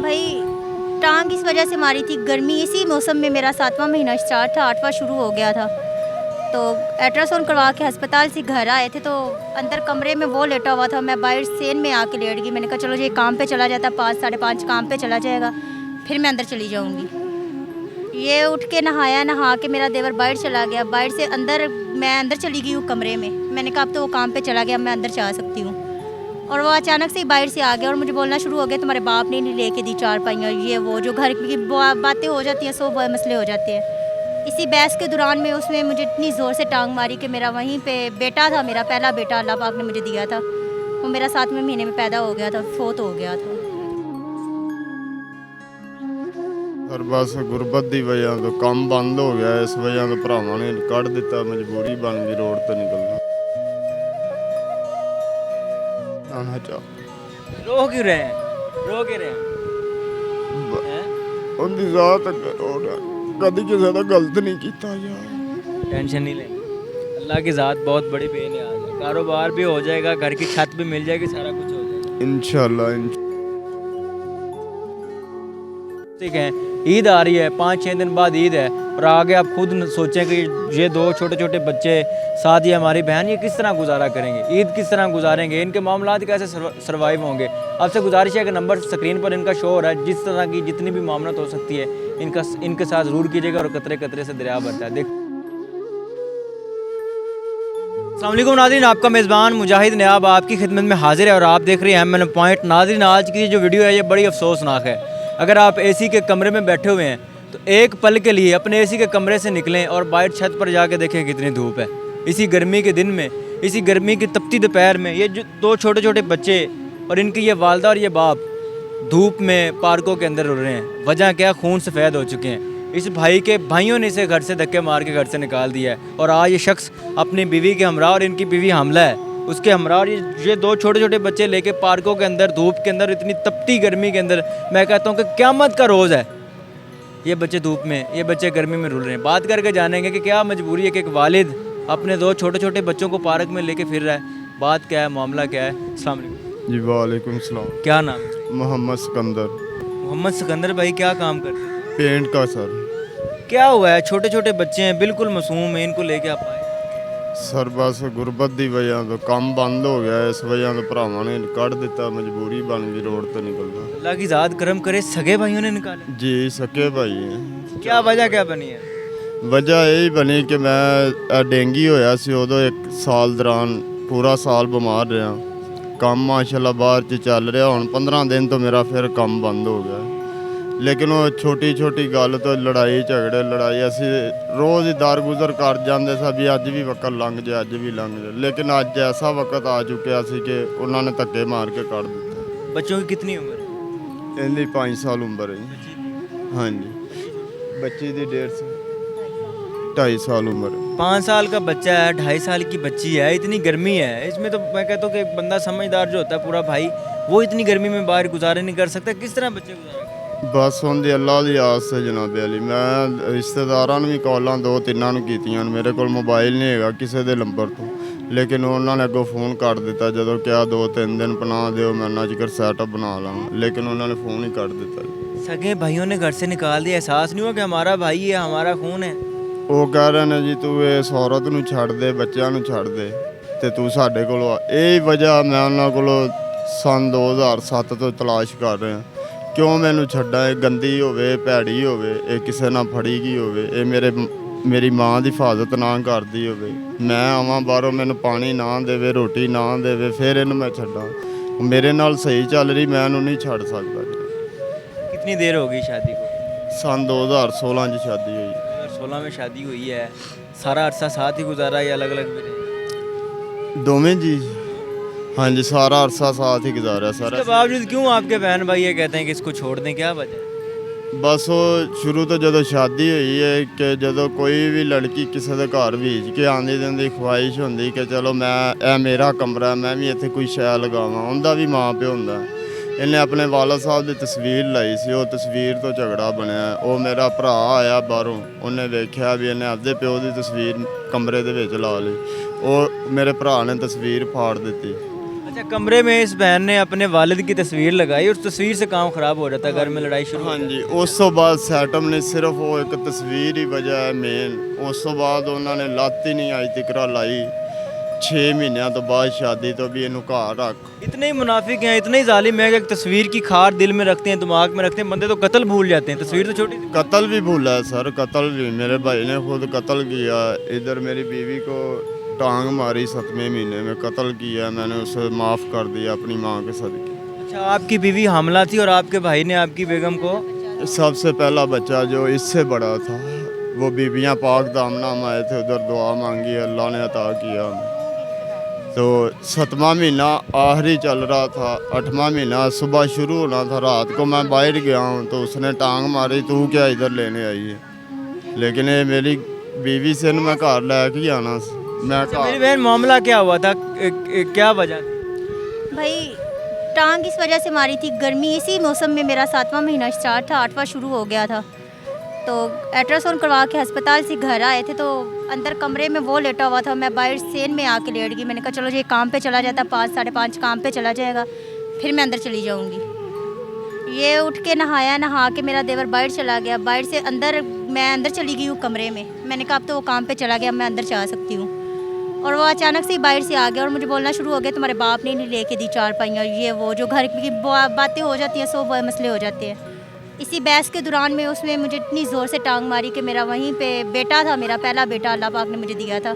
भाई टांग इस वजह से मारी थी, गर्मी इसी मौसम में मेरा 7वां महीना स्टार्ट था, 8वां शुरू हो गया था। तो अल्ट्रासाउंड करवा के अस्पताल से घर आए थे तो अंदर कमरे में वो लेटा हुआ था, मैं बाहर सेन में आके लेट गई। मैंने कहा चलो ये काम पे चला जाता, 5 साढ़े 5 काम पे चला जाएगा, फिर मैं अंदर चली जाऊँगी। ये उठ के नहाया, नहा के मेरा देवर बाहर चला गया, बाहर से अंदर मैं अंदर चली गई हूँ कमरे में। मैंने कहा अब तो वो काम पे चला गया, मैं अंदर जा सकती हूँ। और वो अचानक से ही बाहर से आ गया और मुझे बोलना शुरू हो गया तुम्हारे बाप ने नहीं लेके दी चारपाइयाँ, ये वो जो घर की बातें हो जाती हैं, सौ मसले हो जाते हैं। इसी बहस के दौरान में उसने मुझे इतनी ज़ोर से टांग मारी कि मेरा वहीं पे बेटा था, मेरा पहला बेटा अल्लाह पाक ने मुझे दिया था, वो मेरा 7वें महीने में पैदा हो गया था, फोत हो गया था। और बस गुरबत की वजह तो काम बंद हो गया, इस वजह तो भरावां ने कढ़ दिता, मजबूरी बन गई रोड तो निकलना। आना चाह रो क्यों रहे हैं, रो क्यों रहे हैं? उनकी ज़ात रोड कभी किसी का गलत नहीं किया यार। टेंशन नहीं लेंगे, अल्लाह की ज़ात बहुत बड़ी बेनियाज है। कारोबार भी हो जाएगा, घर की छत भी मिल जाएगी, सारा कुछ हो जाएगा इंशाल्लाह। ठीक है, ईद आ रही है, 5-6 दिन बाद ईद है, और आगे आप खुद सोचें कि ये 2 छोटे छोटे बच्चे साथ ही हमारी बहन, ये किस तरह गुजारा करेंगे, ईद किस तरह गुजारेंगे, इनके मामलात कैसे सर्वाइव होंगे। आपसे गुजारिश है कि नंबर स्क्रीन पर इनका शो हो रहा है, जिस तरह की जितनी भी मामलात हो सकती है इनके साथ ज़रूर कीजिएगा, और कतरे कतरे से दरिया भरता है। देख अस्सलाम वालेकुम नाज़रीन, आपका मेज़बान मुजाहिद नयाब आपकी खिदमत में हाजिर है, और आप देख रहे हैं मैंने पॉइंट। नाज़रीन, आज की जो वीडियो है ये बड़ी अफसोसनाक है। अगर आप एसी के कमरे में बैठे हुए हैं तो एक पल के लिए अपने एसी के कमरे से निकलें और बाहर छत पर जाके देखें कितनी धूप है। इसी गर्मी के दिन में, इसी गर्मी की तपती दोपहर में, ये जो 2 छोटे छोटे बच्चे और इनकी ये वालदा और ये बाप धूप में पार्कों के अंदर रुल रहे हैं। वजह क्या? खून सफ़ेद हो चुके हैं। इस भाई के भाइयों ने इसे घर से धक्के मार के घर से निकाल दिया है, और आज ये शख्स अपनी बीवी के हमरा, और इनकी बीवी हामला है, उसके हमरा, और ये 2 छोटे छोटे बच्चे लेके पार्कों के अंदर धूप के अंदर इतनी तपती गर्मी के अंदर, मैं कहता हूँ कि क़यामत का रोज़ है। ये बच्चे धूप में, ये बच्चे गर्मी में रुल रहे हैं। बात करके जानेंगे कि क्या मजबूरी है कि एक वालिद अपने 2 छोटे छोटे बच्चों को पार्क में लेके फिर रहा है। बात क्या है, मामला क्या है? अस्सलाम वालेकुम। जी वालेकुम सलाम। क्या नाम है? मोहम्मद सिकंदर। मोहम्मद सिकंदर भाई, क्या काम करते हैं? पेंट का सर। क्या हुआ है? छोटे छोटे बच्चे हैं, बिल्कुल मासूम है, इनको लेके आप आए? सर बस गुरबत की वजह तो काम बंद हो गया, इस वजह तो भरावां ने कढ़ दिता, मजबूरी बन गई रोड तो निकलना। अल्लाह की ज़ात करम करे, सगे भाइयों ने निकाले? जी सके भाई हैं। क्या वजह क्या बनी है? वजह यही बनी कि मैं डेंगी होया सी, उदों 1 साल दौरान पूरा साल बीमार रहा। काम माशाल्लाह बाहर च चल रहा, हुण 15 दिन तो मेरा फिर काम बंद हो गया। लेकिन वो छोटी छोटी गल तो लड़ाई झगड़े असी रोज़ ही दर गुजर कर जाते सा भी अज भी वक्त लंघ जाए, अज भी लंघ जाए। लेकिन अज ऐसा वक्त आ चुका सी कि उन्होंने धक्के मार के कढ़ दिता। बच्चों की कितनी उम्र है? इनकी 5 साल उम्र है। हाँ जी, बच्ची की 2.5 साल उम्र है। 5 साल का बच्चा है, 2.5 साल की बच्ची है, इतनी गर्मी है इसमें, तो मैं कहता हूँ कि एक बंदा समझदार जो होता है पूरा भाई, वो इतनी गर्मी में बाहर गुजारे नहीं कर सकता। किस तरह बच्चे गुजारे? बस उनकी अल्लाह की आस से जनाब अली। मैं रिश्तेदारों भी कॉलों 2-3 कीतियां, मेरे को मोबाइल नहीं है किसी के नंबर तो, लेकिन उन्होंने अगों फोन कर दिता जो क्या 2-3 दिन पनाह दो, मैं उन्ना चिकर सैटअप बना लाँगा, लेकिन उन्होंने फ़ोन ही कर दिता। सगे भाइयों ने घर से निकाल दिया, एहसास नहीं हुआ कि हमारा भाई है, हमारा खून है? वो कह रहे हैं जी तू इस औरत नूं छड़ दे, बच्चों नूं छड़ दे ते तू साडे कोल आ। यही वजह मैं उन्होंने कोलों सन 2007 तो तलाश कर रहा, क्यों मैनू छड्डा, गंदी होवे, भैड़ी होवे, ये किसी ना फड़ी गई होवे, ये मेरी माँ की हिफाजत ना करती होवे, मैं आवां बाहरों मैनू पानी ना देवे, रोटी ना देवे, फिर इन्हूं मैं छड्डा। मेरे नाल सही चल रही, मैं इन्हूं नहीं छड़ सकता। कितनी देर हो गई शादी को? सन 2016 च शादी हुई। 2016 में शादी हुई है, सारा अरसा साथ ही गुजारा या अलग अलग भी रहे? दोवें जी, हाँ जी, सारा अरसा साथ ही गुजारा सारा। इसके बावजूद क्यों आपके बहन भाई ये कहते हैं कि इसको छोड़ दें, क्या वजह है? बस वो शुरू तो जो शादी हुई है कि जो कोई भी लड़की किसी के घर भेज के आँदी तो उनकी ख्वाहिश होंगी कि चलो मैं मेरा कमरा, मैं भी इत्थे कोई शै लगावां, उनका भी माँ प्यो होंदा। इन्हें अपने वालद साहब की तस्वीर लाई सी, वो तस्वीर तो झगड़ा बनया। वो मेरा भरा आया बाहरों, उन्हें वेख्या भी इन्हें अपने प्यो की तस्वीर कमरे दे विच ला ली, वो मेरे भरा ने तस्वीर फाड़ दी। अच्छा, कमरे में इस बहन ने अपने वालिद की तस्वीर लगाई और उस तस्वीर से काम खराब हो जाता है, घर में लड़ाई शुरू हो ਹਾਂਜੀ ਉਸ ਤੋਂ ਬਾਅਦ ਸੈਟਮ ਨੇ ਸਿਰਫ ਉਹ ਇੱਕ ਤਸਵੀਰ ਹੀ ਵਜ੍ਹਾ ਹੈ ਮੇਨ। ਉਸ ਤੋਂ ਬਾਅਦ ਉਹਨਾਂ ਨੇ ਲੱਤ ਹੀ ਨਹੀਂ ਅੱਜ ਤੱਕ ਲਾਈ 6 ਮਹੀਨਿਆਂ ਤੋਂ ਬਾਅਦ ਸ਼ਾਦੀ ਤੋਂ ਵੀ ਇਹਨੂੰ ਘਰ ਰੱਖ। इतने ही मुनाफिक हैं, इतने ही जालिम हैं कि एक तस्वीर की खार दिल में रखते हैं, दिमाग में रखते हैं, बंदे तो कत्ल भूल जाते हैं, तस्वीर तो छोटी सी। कत्ल भी भूला है सर, कत्ल भी मेरे भाई ने खुद कत्ल किया। इधर मेरी बीवी को टांग मारी 7वें महीने में, कत्ल किया। मैंने उसे माफ़ कर दिया अपनी माँ के सदके। अच्छा, आपकी बीवी हामला थी और आपके भाई ने आपकी बेगम को सबसे पहला बच्चा जो इससे बड़ा था, वो बीबियाँ पाक दामना में आए थे, उधर दुआ मांगी, अल्लाह ने अता किया हमें। तो 7वां महीना आखिरी चल रहा था, 8वां महीना सुबह शुरू होना था। रात को मैं बाहर गया हूँ तो उसने टांग मारी, तू क्या इधर लेने आई है। लेकिन ये मेरी बीवी से न मैं घर लेके ही आना। मैं अच्छा, मेरी बहन मामला क्या हुआ था, क्या वजह थी? भाई टांग इस वजह से मारी थी, गर्मी इसी मौसम में मेरा 7वां महीना स्टार्ट था, 8वां शुरू हो गया था। तो अल्ट्रासाउंड करवा के अस्पताल से घर आए थे तो अंदर कमरे में वो लेटा हुआ था, मैं बाहर सेन में आके लेट गई। मैंने कहा चलो ये काम पे चला जाता, 5 साढ़े 5 काम पे चला जाएगा, फिर मैं अंदर चली जाऊंगी। ये उठ के नहाया, नहा के मेरा देवर बाहर चला गया, बाहर से अंदर मैं अंदर चली गई हूँ कमरे में। मैंने कहा अब तो वो काम पे चला गया, मैं अंदर जा सकती हूँ। और वो अचानक से ही बाहर से आ गया और मुझे बोलना शुरू हो गया तुम्हारे बाप ने नहीं लेके दी चारपाइयाँ, ये वो जो घर की बातें हो जाती हैं, 100 मसले हो जाते हैं। इसी बहस के दौरान में उसमें मुझे इतनी ज़ोर से टांग मारी कि मेरा वहीं पे बेटा था, मेरा पहला बेटा अल्लाह पाक ने मुझे दिया था,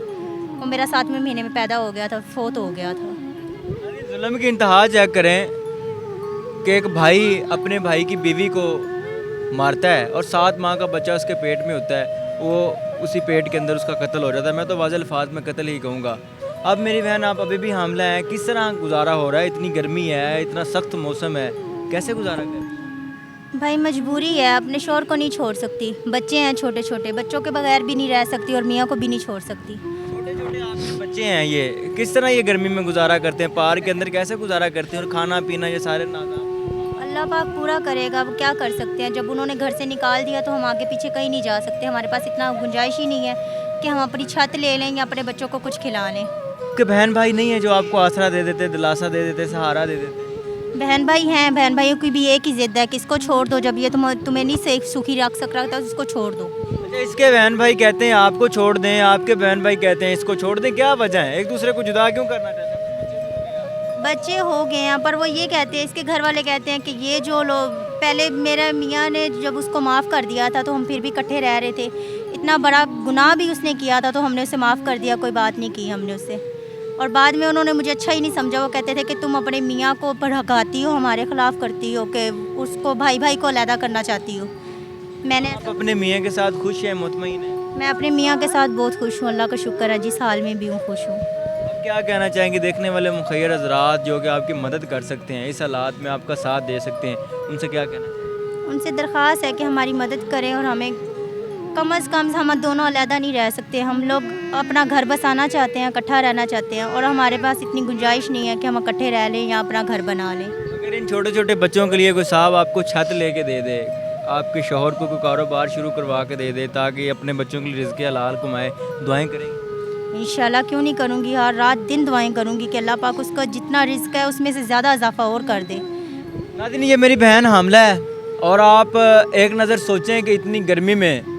वो मेरा 7वें महीने में पैदा हो गया था, फोत हो गया था। जुल्म की इंतहा चेक करें कि एक भाई अपने भाई की बीवी को मारता है और 7 माह का बच्चा उसके पेट में होता है, वो उसी पेट के अंदर उसका कत्ल हो जाता है। मैं तो वाज़ेह अल्फाज में कत्ल ही कहूँगा। अब मेरी बहन, आप अभी भी हामला है, किस तरह गुजारा हो रहा है? इतनी गर्मी है, इतना सख्त मौसम है, कैसे गुजारा करें? भाई मजबूरी है, अपने शौहर को नहीं छोड़ सकती, बच्चे हैं छोटे छोटे, बच्चों के बगैर भी नहीं रह सकती और मियाँ को भी नहीं छोड़ सकती। छोटे छोटे आपके बच्चे हैं, ये किस तरह ये गर्मी में गुजारा करते हैं? पार्क के अंदर कैसे गुजारा करते हैं? और खाना पीना ये सारे नाज़ा अल्लाह पाक पूरा करेगा, अब क्या कर सकते हैं। जब उन्होंने घर से निकाल दिया तो हम आगे पीछे कहीं नहीं जा सकते, हमारे पास इतना गुंजाइश ही नहीं है कि हम अपनी छत ले लें या अपने बच्चों को कुछ खिला लें। आपके बहन भाई नहीं है जो आपको आसरा दे देते, दिलासा दे देते, सहारा दे देते? बहन भाई हैं, बहन भाइयों की भी एक ही ज़िद है कि इसको छोड़ दो, जब ये तुम्हें नहीं से सुखी रख सकता तो इसको छोड़ दो। अच्छा, इसके बहन भाई कहते हैं आपको छोड़ दें, आपके बहन भाई कहते हैं इसको छोड़ दें, क्या वजह है? एक दूसरे को जुदा क्यों करना चाहते हैं? बच्चे हो गए हैं पर वो ये कहते हैं, इसके घर वाले कहते हैं कि ये जो लोग पहले मेरे मियाँ ने जब उसको माफ़ कर दिया था तो हम फिर भी इकट्ठे रह रहे थे, इतना बड़ा गुनाह भी उसने किया था तो हमने उसे माफ़ कर दिया, कोई बात नहीं की हमने उससे। और बाद में उन्होंने मुझे अच्छा ही नहीं समझा, वो कहते थे कि तुम अपने मियाँ को भड़काती हो, हमारे ख़िलाफ़ करती हो, कि उसको भाई भाई को अलहदा करना चाहती हो। मैंने आप अपने मियाँ के साथ खुश हैं, मुतमईन हैं? मैं अपने मियाँ के साथ बहुत खुश हूँ, अल्लाह का शुक्र है, जिस हाल में भी हूँ खुश हूँ। आप क्या कहना चाहेंगे देखने वाले मुखैर हजरात जो कि आपकी मदद कर सकते हैं, इस हालात में आपका साथ दे सकते हैं, उनसे क्या कहना चाहेंगे? उनसे दरख्वास्त है कि हमारी मदद करें और हमें कम अज़ कम हम दोनों अलहदा नहीं रह सकते, हम लोग अपना घर बसाना चाहते हैं, इकट्ठा रहना चाहते हैं और हमारे पास इतनी गुंजाइश नहीं है कि हम इकट्ठे रह लें या अपना घर बना लें। अगर इन छोटे छोटे बच्चों के लिए कोई साहब आपको छत लेके दे दे, आपके शौहर को कोई कारोबार शुरू करवा के दे दे ताकि अपने बच्चों के लिए रिज़्क़ हलाल कमाए, दुआएं करेंगे? इंशाल्लाह क्यों नहीं करूँगी, हर रात दिन दुआएं करूँगी कि अल्लाह पाक उसका जितना रिज़्क़ है उसमें से ज़्यादा इजाफा और कर दे। नाज़रीन, ये मेरी बहन हामला है और आप एक नज़र सोचें कि इतनी गर्मी में,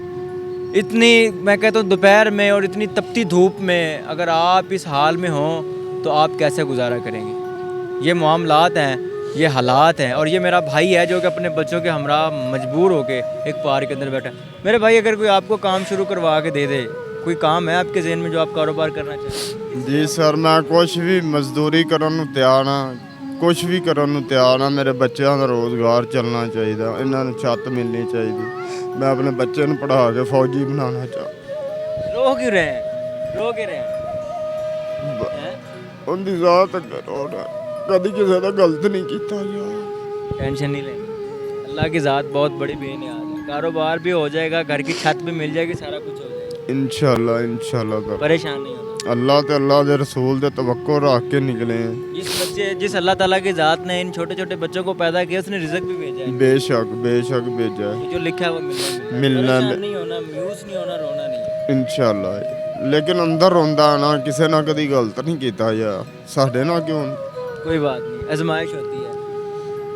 इतनी मैं कहता हूँ दोपहर में और इतनी तपती धूप में अगर आप इस हाल में हों तो आप कैसे गुजारा करेंगे? ये मामलात हैं, ये हालात हैं। और ये मेरा भाई है जो कि अपने बच्चों के हमरा मजबूर होके एक पार्क के अंदर बैठा है। मेरे भाई, अगर कोई आपको काम शुरू करवा के दे दे, कोई काम है आपके ज़हन में जो आप कारोबार करना चाहते हैं? जी सर, मैं कुछ भी मजदूरी ਕਰਨ ਨੂੰ ਤਿਆਰ ਹਾਂ, ਕੁਛ ਵੀ ਕਰਨ ਨੂੰ ਤਿਆਰ ਹਾਂ। ਮੇਰੇ ਬੱਚਿਆਂ ਦਾ ਰੋਜ਼ਗਾਰ ਚੱਲਣਾ ਚਾਹੀਦਾ, ਇਹਨਾਂ ਨੂੰ ਛੱਤ ਮਿਲਣੀ ਚਾਹੀਦੀ। मैं अपने बच्चे ਨੂੰ पढ़ा के फौजी बनाना चाहता। रो क्यों रहे हैं, रो क्यों रहे हैं? उनकी ज़ात करो ना, कभी किसी का गलत नहीं किया यार। टेंशन नहीं लेंगे, अल्लाह की ज़ात बहुत बड़ी बेनियाज है, कारोबार भी हो जाएगा, घर की छत भी मिल जाएगी, सारा कुछ हो जाएगा इंशाल्लाह इंशाल्लाह। परेशान नहीं होना। अल्लाह ते अल्लाह के रसूल दे तवक्को रख के निकले हैं। जिस अल्लाह ताला की ज़ात ने इन छोटे छोटे बच्चों को पैदा किया, उसने रिज़्क़ भी भेजा है। बेशक भेजा है, जो लिखा है वो मिलना परेशान नहीं होना, मायूस नहीं होना, रोना नहीं। इंशाल्लाह। लेकिन अंदर रोंदा ना, किसी ना कदी गलत नहीं किया यार, साढ़े ना क्यों? कोई बात नहीं, आजमाइश होती है,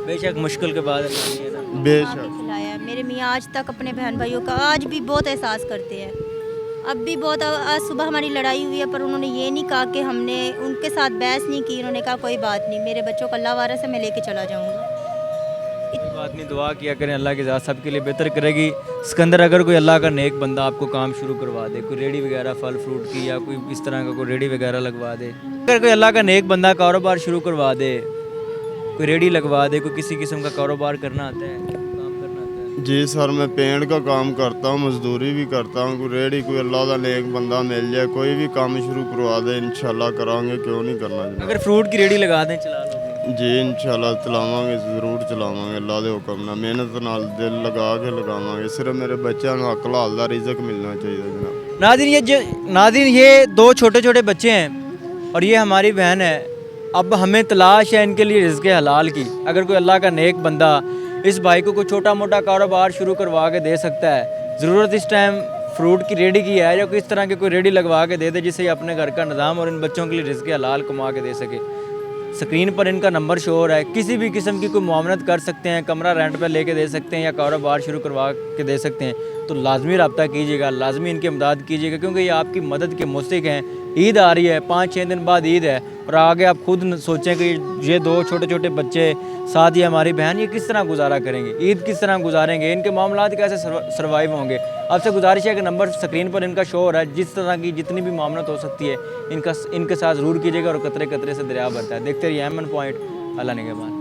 बेशक मुश्किल के बाद अल्लाह ने ना। आपने बेशक खिलाया है। मेरे मियाँ आज तक अपने बहन भाइयों का आज भी बहुत एहसास करते हैं। अब भी बहुत, आज सुबह हमारी लड़ाई हुई है पर उन्होंने ये नहीं कहा कि हमने उनके साथ बहस नहीं की। उन्होंने कहा कोई बात नहीं, मेरे बच्चों को अल्लाह वारस है, मैं लेके चला जाऊँगा। कोई बात नहीं, दुआ किया करें, अल्लाह की ज़ात सबके लिए बेहतर करेगी। सिकंदर, अगर कोई अल्लाह का नेक बंदा आपको काम शुरू करवा दे, कोई रेडी वगैरह फल फ्रूट की या कोई इस तरह का कोई रेडी वगैरह लगवा दे, अगर कोई अल्लाह का नेक बंदा कारोबार शुरू करवा दे, कोई रेडी लगवा दे, कोई किसी किस्म का कारोबार करना आता है, काम करना आता है? जी सर, मैं पेंट का काम करता हूँ, मजदूरी भी करता हूँ। कोई रेडी कोई अल्लाह का नेक बंदा मिल जाए, कोई भी काम शुरू करवा दे, इंशाल्लाह करांगे, क्यों नहीं करना जनाब। अगर फ्रूट की रेडी लगा दें, चला लोगे? जी इंशाल्लाह चलावांगे, ज़रूर चलावांगे अल्लाह ਦੇ ਹੁਕਮ ਨਾਲ, ਮਿਹਨਤ ਨਾਲ ਦਿਲ ਲਗਾ ਕੇ ਲਗਾਵਾਂਗੇ। ਸਿਰਫ ਮੇਰੇ ਬੱਚਿਆਂ ਨੂੰ ਹੱਕ ਹਲਾਲ ਦਾ ਰਿਜ਼ਕ ਮਿਲਣਾ ਚਾਹੀਦਾ ਜਨਾਬ। नाज़रीन ये दो छोटे छोटे बच्चे हैं और ये हमारी बहन है। अब हमें तलाश है इनके लिए रिज़्क़ हलाल की। अगर कोई अल्लाह का नेक बंदा इस भाई को कोई छोटा मोटा कारोबार शुरू करवा के दे सकता है, ज़रूरत इस टाइम फ्रूट की रेडी की है, या कोई इस तरह की कोई रेडी लगवा के दे दे जिससे ये अपने घर का निज़ाम और इन बच्चों के लिए रिज़्क़ हलाल कमा के दे सके। स्क्रीन पर इनका नंबर शो हो रहा है, किसी भी किस्म की कोई मुआवनत कर सकते हैं, कमरा रेंट पर लेके दे सकते हैं या कारोबार शुरू करवा के दे सकते हैं, तो लाजमी रब्ता कीजिएगा, लाजमी इनकी इमदाद कीजिएगा, क्योंकि ये आपकी मदद के मुस्तहिक हैं। ईद आ रही है, 5-6 दिन बाद ईद है, और आगे आप खुद सोचें कि ये दो छोटे छोटे बच्चे साथ ही हमारी बहन, ये किस तरह गुजारा करेंगे, ईद किस तरह गुजारेंगे, इनके मामलात कैसे सर्वाइव होंगे। आपसे गुजारिश है कि नंबर स्क्रीन पर इनका शो हो रहा है, जिस तरह की जितनी भी मामलत हो सकती है इनके साथ ज़रूर कीजिएगा, और कतरे कतरे से दरिया भरता है। देखते रहिए एमएन पॉइंट, अल्लाह निगहबान।